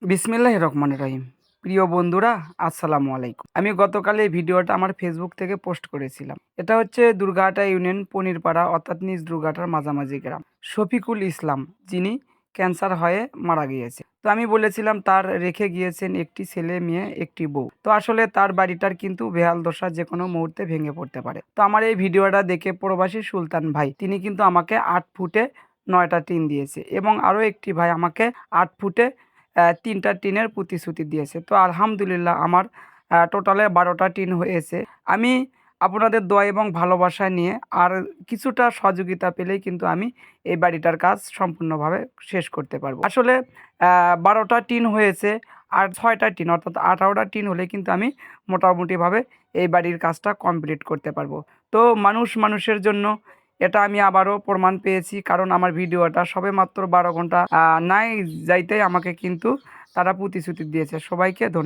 বিসমিল্লাহির রহমানির রহিম। প্রিয় বন্ধুরা, আসসালামু আলাইকুম। আমি গতকাল এই ভিডিওটা আমার ফেসবুক থেকে পোস্ট করেছিলাম। এটা হচ্ছে দুর্গাহাটা ইউনিয়ন পনিরপাড়া অর্থাৎ নিজ দুর্গাহাটার মাঝামাঝি গ্রাম। শফিকুল ইসলাম, যিনি ক্যান্সার হয়ে মারা গিয়েছে। তো আমি বলেছিলাম তার রেখে গিয়েছেন একটি ছেলে, মেয়ে, একটি বউ। তো আসলে তার বাড়িটার কিন্তু বেহাল দশা যে কোনো মুহূর্তে ভেঙে পড়তে পারে। তো আমার এই ভিডিওটা দেখে প্রবাসী সুলতান ভাই তিনি কিন্তু আমাকে ৮ ফুটে ৯টা টিন দিয়েছে এবং আরও একটি ভাই আমাকে ৮ ফুটে ৩টা টিনের প্রতিশ্রুতি দিয়েছে। তো আলহামদুলিল্লাহ আমার টোটালে ১২টা টিন হয়েছে। আমি আপনাদের দোয়া এবং ভালোবাসা নিয়ে আর কিছুটা সহযোগিতা পেলেই কিন্তু আমি এই বাড়িটার কাজ সম্পূর্ণভাবে শেষ করতে পারবো। আসলে ১২টা টিন হয়েছে, আর ৬টা টিন অর্থাৎ ১৮টা টিন হলে কিন্তু আমি মোটামুটিভাবে এই বাড়ির কাজটা কমপ্লিট করতে পারবো। তো মানুষের জন্য এটা আমি আবারও প্রমাণ পেয়েছি, কারণ আমার ভিডিওটা সবেমাত্র ১২ ঘন্টা নাই যাইতেই আমাকে কিন্তু তারা প্রতিশ্রুতি দিয়েছে। সবাইকে ধন্যবাদ।